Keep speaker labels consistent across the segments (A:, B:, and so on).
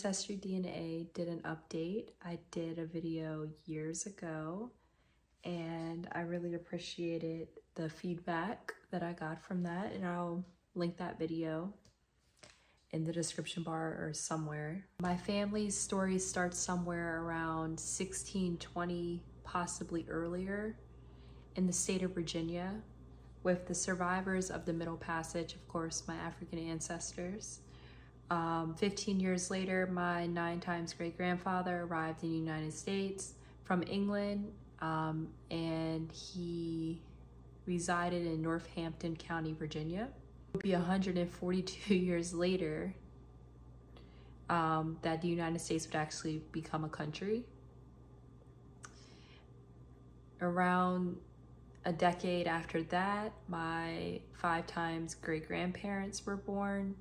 A: Ancestry DNA did an update. I did a video years ago and I really appreciated the feedback that I got from that, and I'll link that video in the description bar or somewhere. My family's story starts somewhere around 1620, possibly earlier, in the state of Virginia, with the survivors of the Middle Passage, of course, my African ancestors. 15 years later, my 9 times great-grandfather arrived in the United States from England, and he resided in Northampton County, Virginia. It would be 142 years later that the United States would actually become a country. Around a decade after that, my 5 times great-grandparents were born.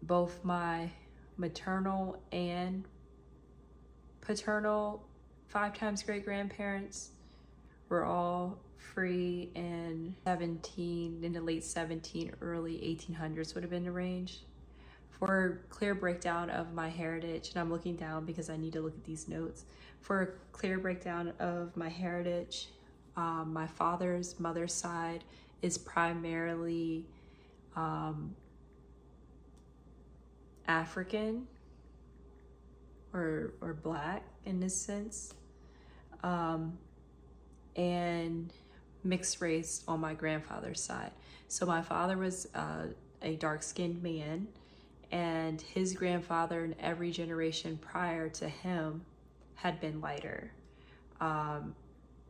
A: Both my maternal and paternal 5 times great-grandparents were all free in the late 17, early 1800s would have been the range. For a clear breakdown of my heritage, and I'm looking down because I need to look at these notes. For a clear breakdown of my heritage, my father's mother's side is primarily African or black in this sense, and mixed race on my grandfather's side. So my father was a dark-skinned man, and his grandfather and every generation prior to him had been lighter.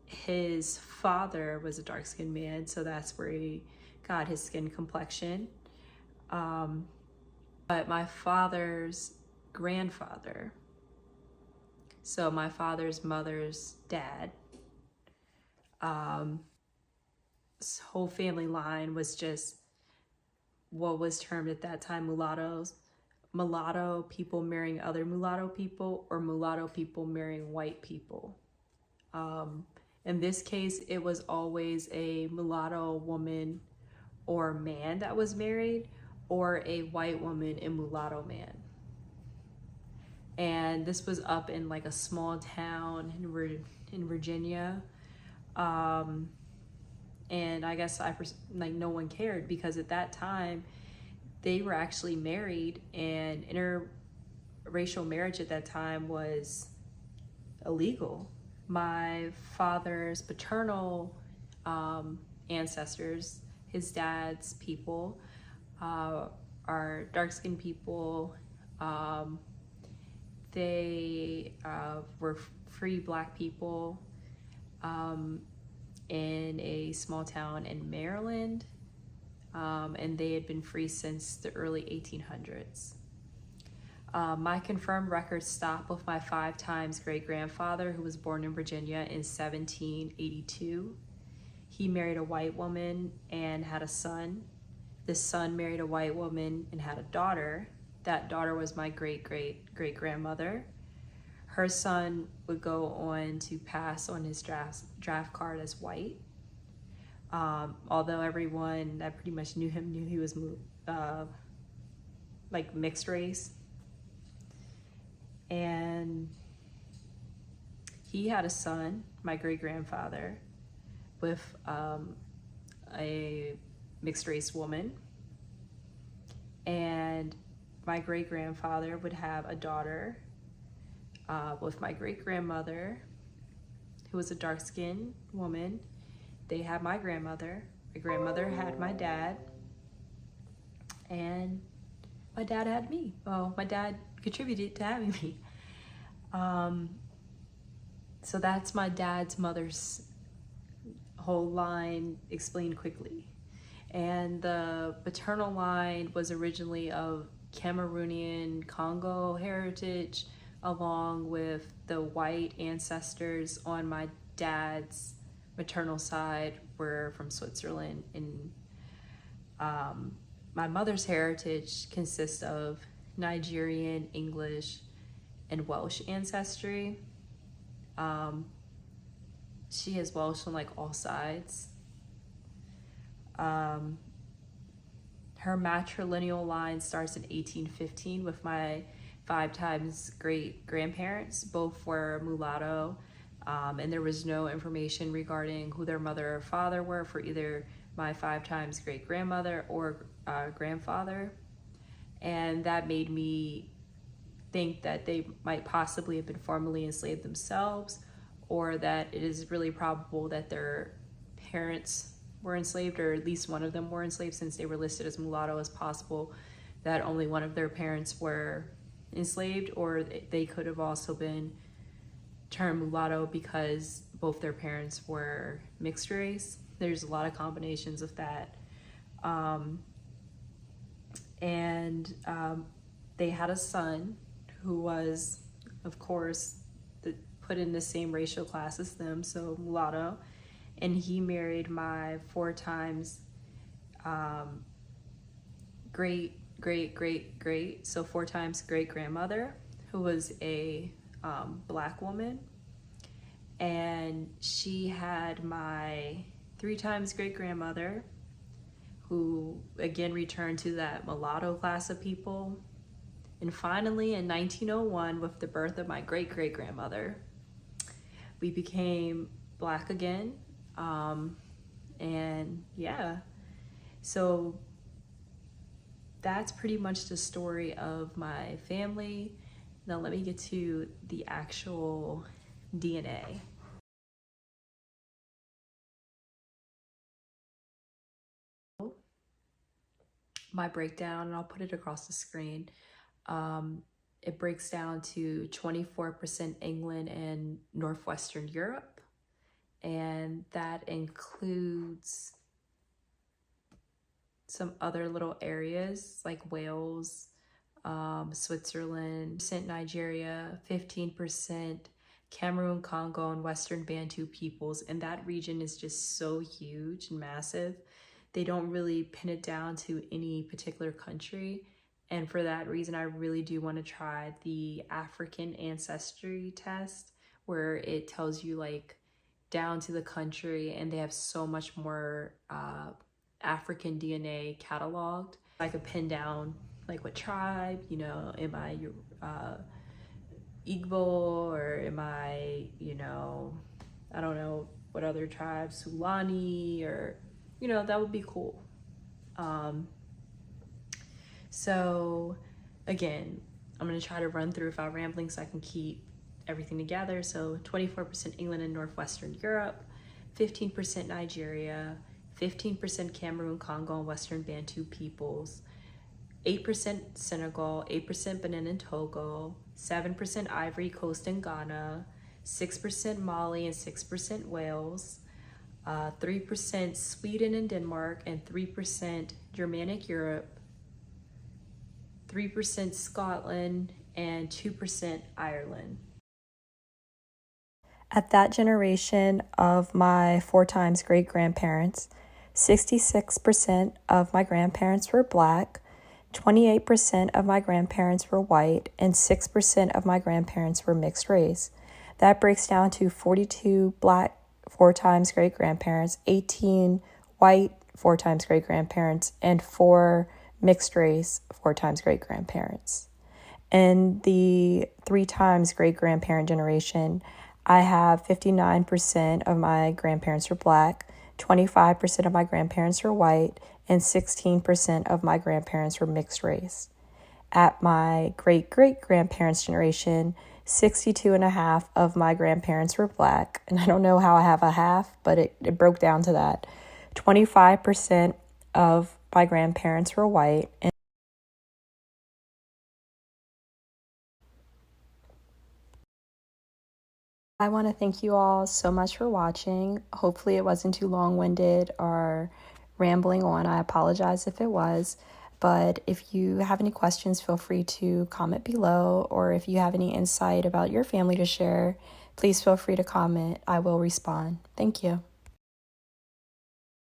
A: His father was a dark-skinned man, so that's where he got his skin complexion. But my father's grandfather, so my father's mother's dad, his whole family line was just what was termed at that time mulattoes. Mulatto people marrying other mulatto people, or mulatto people marrying white people. In this case, it was always a mulatto woman or man that was married, or a white woman and mulatto man. And this was up in like a small town in Virginia. And I guess like no one cared, because at that time they were actually married, and interracial marriage at that time was illegal. My father's paternal ancestors, his dad's people, are dark-skinned people. They were free black people in a small town in Maryland, and they had been free since the early 1800s. My confirmed records stop with my 5 times great-grandfather, who was born in Virginia in 1782. He married a white woman and had a son. This son married a white woman and had a daughter. That daughter was my great-great-great-grandmother. Her son would go on to pass on his draft card as white. Although everyone that pretty much knew him knew he was like mixed race. And he had a son, my great-grandfather, with a mixed race woman. And my great-grandfather would have a daughter with my great-grandmother, who was a dark-skinned woman. They had my grandmother. My grandmother had my dad, and my dad had me. Well, my dad contributed to having me. So that's my dad's mother's whole line explained quickly. And the paternal line was originally of Cameroonian Congo heritage, along with the white ancestors on my dad's maternal side were from Switzerland. And my mother's heritage consists of Nigerian, English, and Welsh ancestry. She has Welsh on like all sides. Her her matrilineal line starts in 1815 with my 5 times great grandparents. Both were mulatto, and there was no information regarding who their mother or father were for either my 5 times great grandmother or grandfather. And that made me think that they might possibly have been formerly enslaved themselves, or that it is really probable that their parents were enslaved, or at least one of them were enslaved, since they were listed as mulatto. As possible that only one of their parents were enslaved, or they could have also been termed mulatto because both their parents were mixed race. There's a lot of combinations of that. They had a son who was, of course, put in the same racial class as them, so mulatto, and he married my 4 times great, so 4 times great grandmother, who was a Black woman, and she had my 3 times great grandmother, who again returned to that mulatto class of people. And finally, in 1901, with the birth of my great-great-grandmother, we became Black again. And yeah, so that's pretty much the story of my family. Now let me get to the actual DNA. My breakdown, and I'll put it across the screen. It breaks down to 24% England and Northwestern Europe, and that includes some other little areas like Wales, Switzerland, Nigeria, 15% Cameroon, Congo, and Western Bantu peoples, and that region is just so huge and massive. They don't really pin it down to any particular country. And for that reason, I really do want to try the African ancestry test, where it tells you like down to the country, and they have so much more African DNA cataloged. I could pin down like what tribe, you know, am I Igbo, or am I, you know, I don't know what other tribes, Fulani, or, you know, that would be cool. So again, I'm going to try to run through without rambling so I can keep everything together. So 24% England and Northwestern Europe, 15% Nigeria, 15% Cameroon, Congo, and Western Bantu peoples, 8% Senegal, 8% Benin and Togo, 7% Ivory Coast and Ghana, 6% Mali and 6% Wales, 3% Sweden and Denmark, and 3% Germanic Europe, 3% Scotland, and 2% Ireland. At that generation of my 4 times great grandparents, 66% of my grandparents were Black, 28% of my grandparents were white, and 6% of my grandparents were mixed race. That breaks down to 42 Black 4 times great grandparents, 18 white 4 times great grandparents, and 4 mixed race 4 times great grandparents. In the 3 times great grandparent generation, I have 59% of my grandparents were Black, 25% of my grandparents were white, and 16% of my grandparents were mixed race. At my great-great-grandparents' generation, 62.5% of my grandparents were Black, and I don't know how I have a half, but it broke down to that. 25% of my grandparents were white, and I want to thank you all so much for watching. Hopefully it wasn't too long-winded or rambling on. I apologize if it was. But if you have any questions, feel free to comment below. Or if you have any insight about your family to share, please feel free to comment. I will respond. Thank you.